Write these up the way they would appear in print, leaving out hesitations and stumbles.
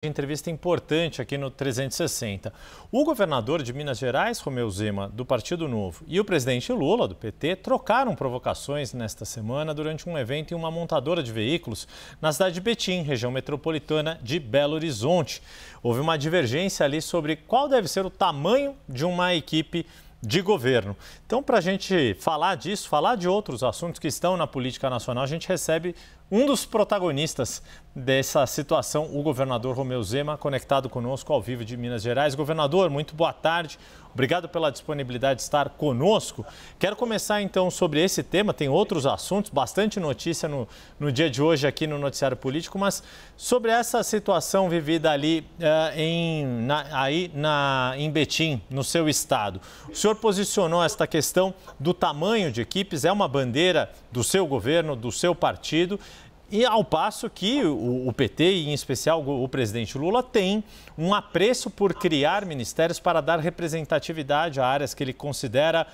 Entrevista importante aqui no 360. O governador de Minas Gerais, Romeu Zema, do Partido Novo, e o presidente Lula, do PT, trocaram provocações nesta semana durante um evento em uma montadora de veículos na cidade de Betim, região metropolitana de Belo Horizonte. Houve uma divergência ali sobre qual deve ser o tamanho de uma equipe de governo. Então, para a gente falar disso, falar de outros assuntos que estão na política nacional, a gente recebe um dos protagonistas dessa situação, o governador Romeu Zema, conectado conosco ao vivo de Minas Gerais. Governador, muito boa tarde. Obrigado pela disponibilidade de estar conosco. Quero começar então sobre esse tema, tem outros assuntos, bastante notícia no dia de hoje aqui no Noticiário Político, mas sobre essa situação vivida ali em Betim, no seu estado. O senhor posicionou esta questão do tamanho de equipes, é uma bandeira do seu governo, do seu partido, e ao passo que o PT, e em especial o presidente Lula, tem um apreço por criar ministérios para dar representatividade a áreas que ele considera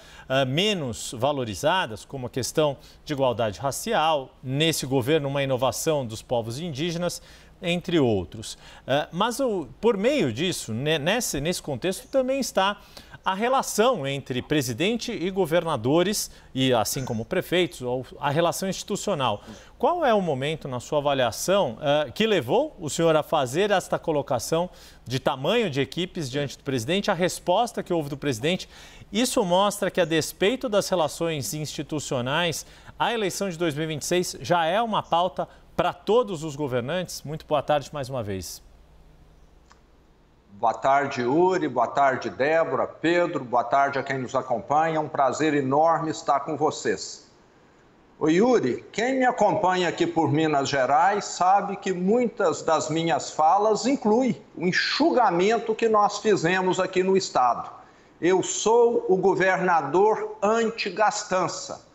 menos valorizadas, como a questão de igualdade racial, nesse governo uma inovação dos povos indígenas, entre outros. Mas por meio disso, nesse contexto, também está a relação entre presidente e governadores, e assim como prefeitos, ou a relação institucional. Qual é o momento, na sua avaliação, que levou o senhor a fazer esta colocação de tamanho de equipes diante do presidente? A resposta que houve do presidente, isso mostra que, a despeito das relações institucionais, a eleição de 2026 já é uma pauta para todos os governantes? Muito boa tarde mais uma vez. Boa tarde, Yuri. Boa tarde, Débora, Pedro. Boa tarde a quem nos acompanha. É um prazer enorme estar com vocês. Ô Yuri, quem me acompanha aqui por Minas Gerais sabe que muitas das minhas falas incluem o enxugamento que nós fizemos aqui no estado. Eu sou o governador anti-gastança.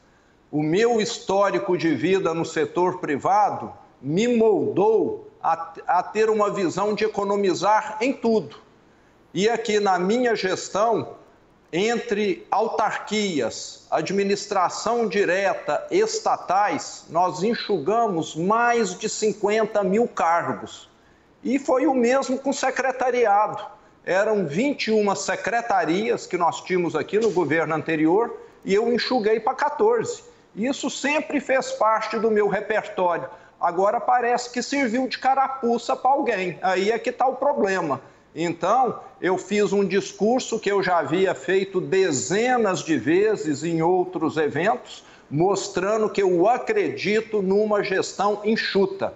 O meu histórico de vida no setor privado me moldou a ter uma visão de economizar em tudo. E aqui na minha gestão, entre autarquias, administração direta, estatais, nós enxugamos mais de 50 mil cargos. E foi o mesmo com o secretariado. Eram 21 secretarias que nós tínhamos aqui no governo anterior e eu enxuguei para 14. Isso sempre fez parte do meu repertório. Agora parece que serviu de carapuça para alguém. Aí é que está o problema. Então, eu fiz um discurso que eu já havia feito dezenas de vezes em outros eventos, mostrando que eu acredito numa gestão enxuta.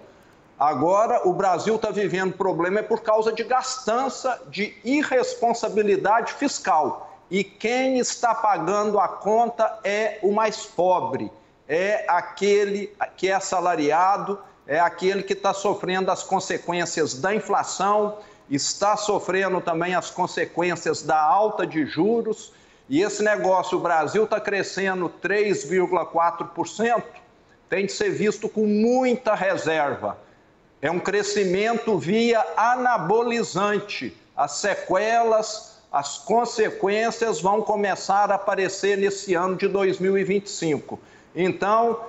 Agora, o Brasil está vivendo problema por causa de gastança, de irresponsabilidade fiscal. E quem está pagando a conta é o mais pobre. É aquele que é assalariado, é aquele que está sofrendo as consequências da inflação, está sofrendo também as consequências da alta de juros. E esse negócio, o Brasil está crescendo 3,4%, tem de ser visto com muita reserva. É um crescimento via anabolizante. As sequelas, as consequências vão começar a aparecer nesse ano de 2025. Então,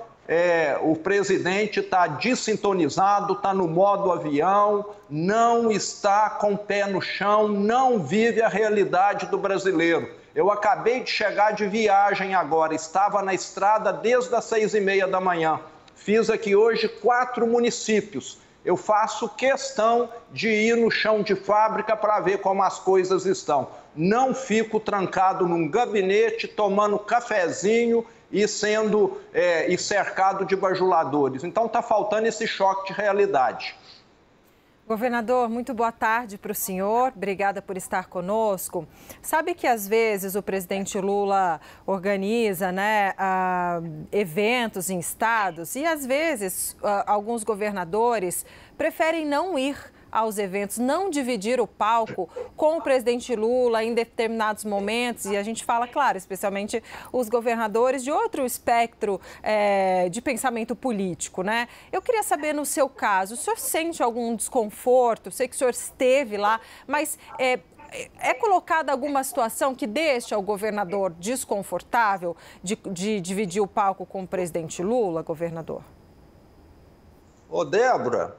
o presidente está desintonizado, está no modo avião, não está com o pé no chão, não vive a realidade do brasileiro. Eu acabei de chegar de viagem agora, estava na estrada desde as 6h30 da manhã. Fiz aqui hoje 4 municípios. Eu faço questão de ir no chão de fábrica para ver como as coisas estão. Não fico trancado num gabinete, tomando cafezinho e sendo cercado de bajuladores. Então está faltando esse choque de realidade. Governador, muito boa tarde para o senhor. Obrigada por estar conosco. Sabe que às vezes o presidente Lula organiza, eventos em estados e às vezes alguns governadores preferem não ir aos eventos, não dividir o palco com o presidente Lula em determinados momentos, e a gente fala, claro, especialmente os governadores de outro espectro de pensamento político, né? Eu queria saber, no seu caso, o senhor sente algum desconforto? Sei que o senhor esteve lá, mas é colocada alguma situação que deixa o governador desconfortável de dividir o palco com o presidente Lula, governador? Ô, Débora,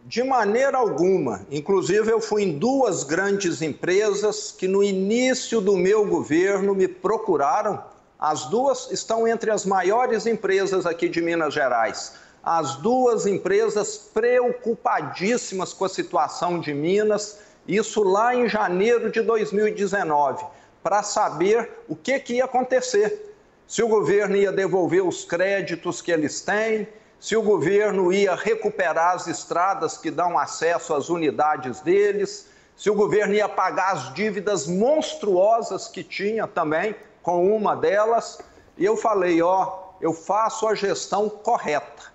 De maneira alguma. Inclusive, eu fui em 2 grandes empresas que no início do meu governo me procuraram. As 2 estão entre as maiores empresas aqui de Minas Gerais. As 2 empresas preocupadíssimas com a situação de Minas, isso lá em janeiro de 2019, para saber o que ia acontecer. Se o governo ia devolver os créditos que eles têm, se o governo ia recuperar as estradas que dão acesso às unidades deles, se o governo ia pagar as dívidas monstruosas que tinha também com uma delas. E eu falei, eu faço a gestão correta.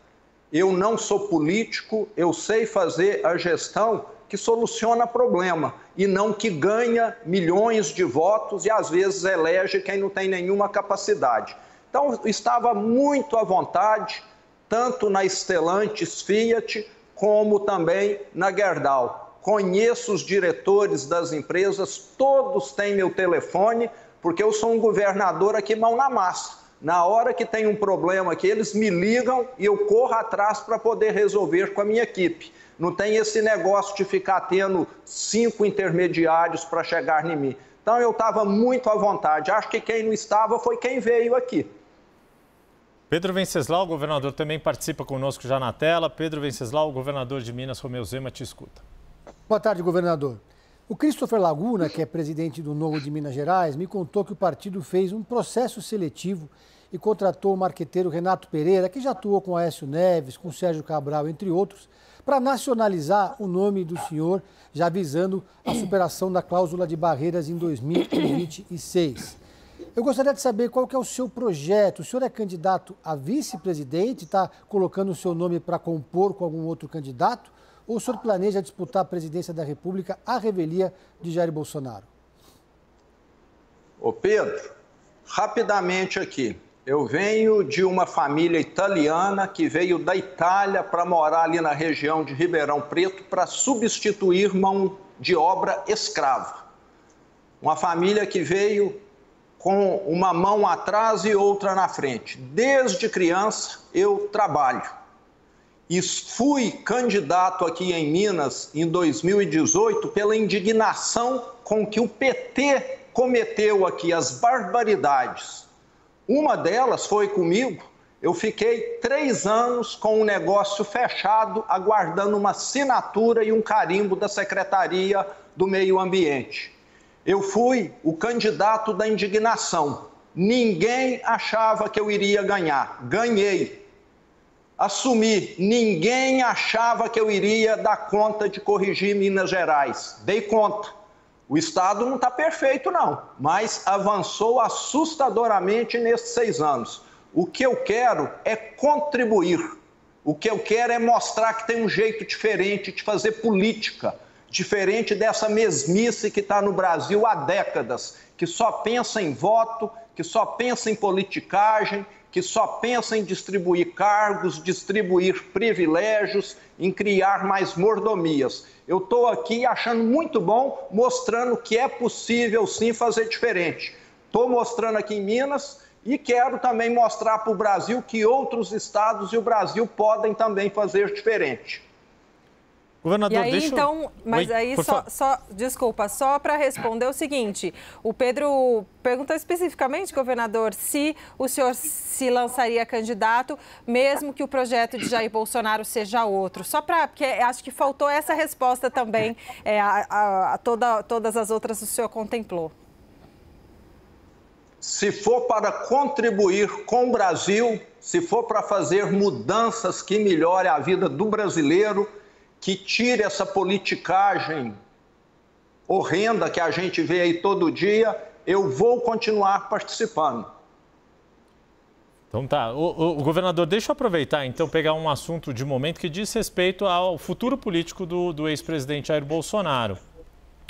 Eu não sou político, eu sei fazer a gestão que soluciona problema e não que ganha milhões de votos e às vezes elege quem não tem nenhuma capacidade. Então, estava muito à vontade, tanto na Stellantis Fiat, como também na Gerdau. Conheço os diretores das empresas, todos têm meu telefone, porque eu sou um governador aqui mão na massa. Na hora que tem um problema aqui, eles me ligam e eu corro atrás para poder resolver com a minha equipe. Não tem esse negócio de ficar tendo 5 intermediários para chegar em mim. Então, eu estava muito à vontade. Acho que quem não estava foi quem veio aqui. Pedro Venceslau, o governador, também participa conosco já na tela. Pedro Venceslau, o governador de Minas, Romeu Zema, te escuta. Boa tarde, governador. O Christopher Laguna, que é presidente do Novo de Minas Gerais, me contou que o partido fez um processo seletivo e contratou o marqueteiro Renato Pereira, que já atuou com Aécio Neves, com Sérgio Cabral, entre outros, para nacionalizar o nome do senhor, já visando a superação da cláusula de barreiras em 2026. Eu gostaria de saber qual que é o seu projeto. O senhor é candidato a vice-presidente, está colocando o seu nome para compor com algum outro candidato? Ou o senhor planeja disputar a presidência da República à revelia de Jair Bolsonaro? Ô Pedro, rapidamente aqui. Eu venho de uma família italiana que veio da Itália para morar ali na região de Ribeirão Preto para substituir mão de obra escrava. Uma família que veio com uma mão atrás e outra na frente. Desde criança eu trabalho. E fui candidato aqui em Minas em 2018 pela indignação com que o PT cometeu aqui, as barbaridades. Uma delas foi comigo, eu fiquei 3 anos com um negócio fechado, aguardando uma assinatura e um carimbo da Secretaria do Meio Ambiente. Eu fui o candidato da indignação. Ninguém achava que eu iria ganhar. Ganhei. Assumi. Ninguém achava que eu iria dar conta de corrigir Minas Gerais. Dei conta. O Estado não está perfeito, não, mas avançou assustadoramente nesses 6 anos. O que eu quero é contribuir. O que eu quero é mostrar que tem um jeito diferente de fazer política, diferente dessa mesmice que está no Brasil há décadas, que só pensa em voto, que só pensa em politicagem, que só pensa em distribuir cargos, distribuir privilégios, em criar mais mordomias. Eu estou aqui achando muito bom, mostrando que é possível sim fazer diferente. Estou mostrando aqui em Minas e quero também mostrar para o Brasil que outros estados e o Brasil podem também fazer diferente. Governador, e aí, então, mas Oi, aí desculpa, só para responder o seguinte, o Pedro perguntou especificamente, governador, se o senhor se lançaria candidato, mesmo que o projeto de Jair Bolsonaro seja outro. Só para, porque acho que faltou essa resposta também, todas as outras o senhor contemplou. Se for para contribuir com o Brasil, se for para fazer mudanças que melhorem a vida do brasileiro, que tire essa politicagem horrenda que a gente vê aí todo dia, eu vou continuar participando. Então tá. O governador, deixa eu aproveitar então, pegar um assunto de momento que diz respeito ao futuro político do ex-presidente Jair Bolsonaro.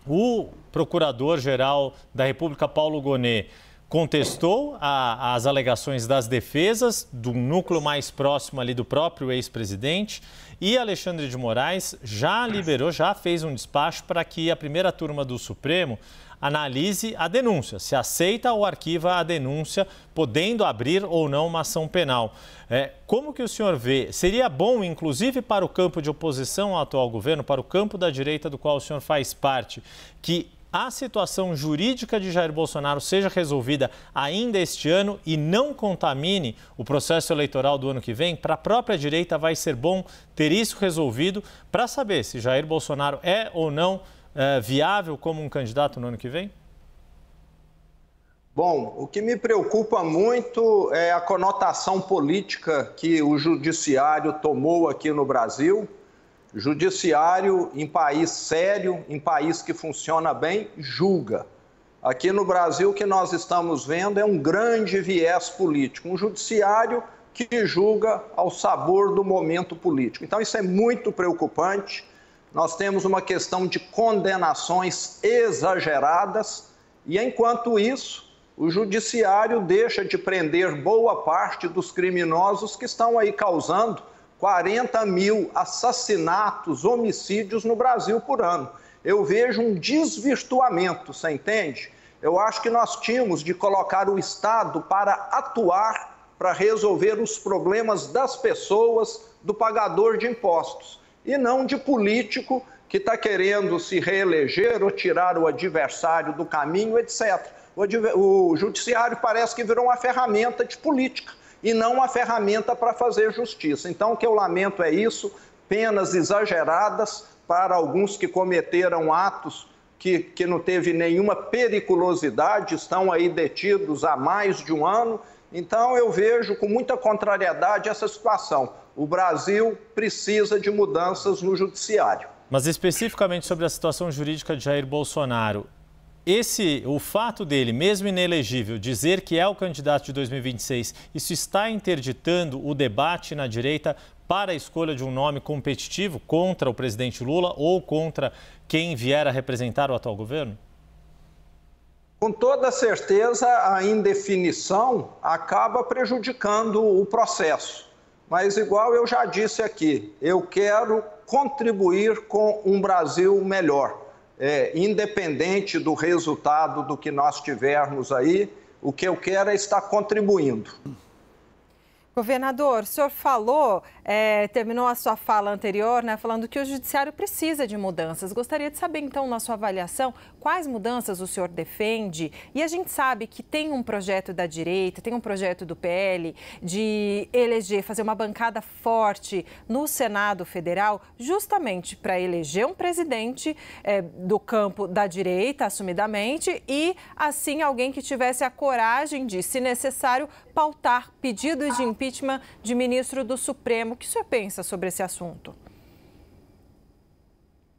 O procurador-geral da República, Paulo Gonet, contestou as alegações das defesas do núcleo mais próximo ali do próprio ex-presidente, e Alexandre de Moraes já liberou, já fez um despacho para que a primeira turma do Supremo analise a denúncia, se aceita ou arquiva a denúncia, podendo abrir ou não uma ação penal. Como que o senhor vê? Seria bom, inclusive para o campo de oposição ao atual governo, para o campo da direita do qual o senhor faz parte, que a situação jurídica de Jair Bolsonaro seja resolvida ainda este ano e não contamine o processo eleitoral do ano que vem? Para a própria direita vai ser bom ter isso resolvido para saber se Jair Bolsonaro é ou não viável como um candidato no ano que vem? Bom, o que me preocupa muito é a conotação política que o judiciário tomou aqui no Brasil. Judiciário, em país sério, em país que funciona bem, julga. Aqui no Brasil, o que nós estamos vendo é um grande viés político, um judiciário que julga ao sabor do momento político. Então, isso é muito preocupante. Nós temos uma questão de condenações exageradas e, enquanto isso, o judiciário deixa de prender boa parte dos criminosos que estão aí causando 40 mil assassinatos, homicídios no Brasil por ano. Eu vejo um desvirtuamento, você entende? Eu acho que nós tínhamos de colocar o Estado para atuar, para resolver os problemas das pessoas, do pagador de impostos, e não de político que está querendo se reeleger ou tirar o adversário do caminho, etc. O judiciário parece que virou uma ferramenta de política e não uma ferramenta para fazer justiça. Então, o que eu lamento é isso, penas exageradas para alguns que cometeram atos que não teve nenhuma periculosidade, estão aí detidos há mais de um ano. Então, eu vejo com muita contrariedade essa situação. O Brasil precisa de mudanças no judiciário. Mas especificamente sobre a situação jurídica de Jair Bolsonaro, o fato dele, mesmo inelegível, dizer que é o candidato de 2026, isso está interditando o debate na direita para a escolha de um nome competitivo contra o presidente Lula ou contra quem vier a representar o atual governo? Com toda certeza, a indefinição acaba prejudicando o processo. Mas, igual eu já disse aqui, eu quero contribuir com um Brasil melhor. Independente do resultado do que nós tivermos aí, o que eu quero é estar contribuindo. Governador, o senhor falou, terminou a sua fala anterior, né, falando que o judiciário precisa de mudanças. Gostaria de saber, então, na sua avaliação, quais mudanças o senhor defende? E a gente sabe que tem um projeto da direita, tem um projeto do PL de eleger, fazer uma bancada forte no Senado Federal, justamente para eleger um presidente do campo da direita, assumidamente, e, assim, alguém que tivesse a coragem de, se necessário, pautar pedidos de impeachment de ministro do Supremo. O que o senhor pensa sobre esse assunto?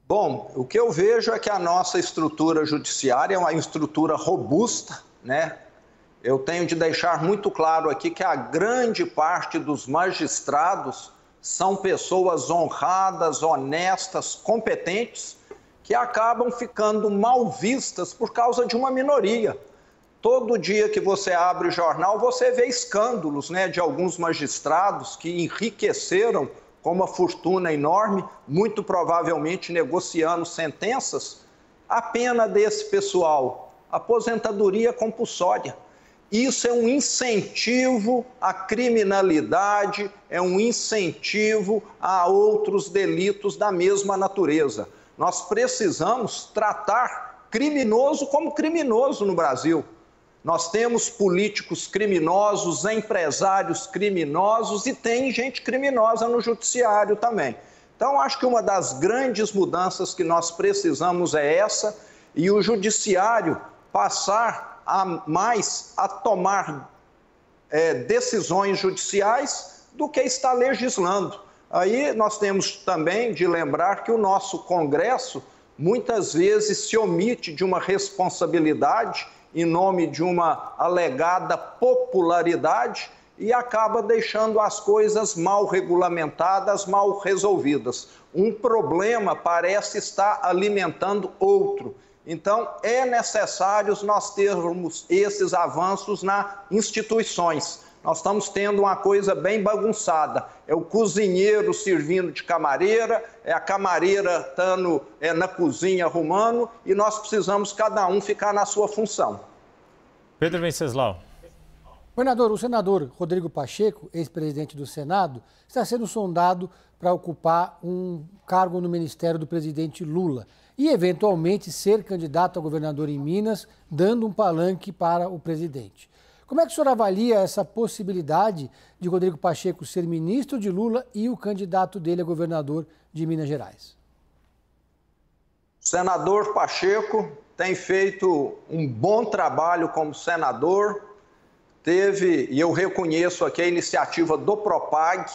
Bom, o que eu vejo é que a nossa estrutura judiciária é uma estrutura robusta, né? Eu tenho de deixar muito claro aqui que a grande parte dos magistrados são pessoas honradas, honestas, competentes, que acabam ficando mal vistas por causa de uma minoria. Todo dia que você abre o jornal, você vê escândalos, né, de alguns magistrados que enriqueceram com uma fortuna enorme, muito provavelmente negociando sentenças. A pena desse pessoal, aposentadoria compulsória. Isso é um incentivo à criminalidade, é um incentivo a outros delitos da mesma natureza. Nós precisamos tratar criminoso como criminoso no Brasil. Nós temos políticos criminosos, empresários criminosos e tem gente criminosa no judiciário também. Então, acho que uma das grandes mudanças que nós precisamos é essa, e o judiciário passar a tomar decisões judiciais do que está legislando. Aí nós temos também de lembrar que o nosso Congresso muitas vezes se omite de uma responsabilidade em nome de uma alegada popularidade e acaba deixando as coisas mal regulamentadas, mal resolvidas. Um problema parece estar alimentando outro. Então, é necessário nós termos esses avanços nas instituições. Nós estamos tendo uma coisa bem bagunçada. É o cozinheiro servindo de camareira, é a camareira estando na cozinha arrumando, e nós precisamos cada um ficar na sua função. Pedro Venceslau. Governador, o senador Rodrigo Pacheco, ex-presidente do Senado, está sendo sondado para ocupar um cargo no ministério do presidente Lula e, eventualmente, ser candidato a governador em Minas, dando um palanque para o presidente. Como é que o senhor avalia essa possibilidade de Rodrigo Pacheco ser ministro de Lula e o candidato dele a governador de Minas Gerais? O senador Pacheco tem feito um bom trabalho como senador. E eu reconheço aqui a iniciativa do Propag,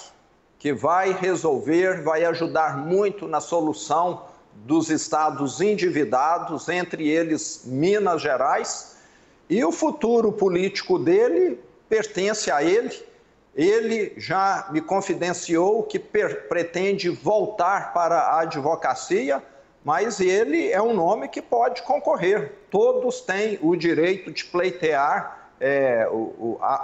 que vai resolver, vai ajudar muito na solução dos estados endividados, entre eles Minas Gerais, e o futuro político dele pertence a ele. Ele já me confidenciou que pretende voltar para a advocacia, mas ele é um nome que pode concorrer. Todos têm o direito de pleitear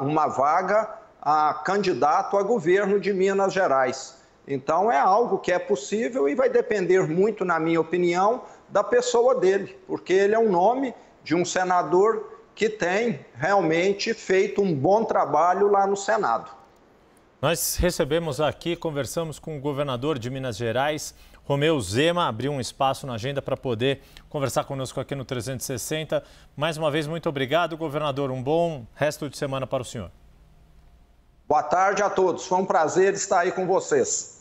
uma vaga a candidato a governo de Minas Gerais. Então é algo que é possível e vai depender muito, na minha opinião, da pessoa dele, porque ele é um nome de um senador que tem realmente feito um bom trabalho lá no Senado. Nós recebemos aqui, conversamos com o governador de Minas Gerais, Romeu Zema, abriu um espaço na agenda para poder conversar conosco aqui no 360. Mais uma vez, muito obrigado, governador. Um bom resto de semana para o senhor. Boa tarde a todos. Foi um prazer estar aí com vocês.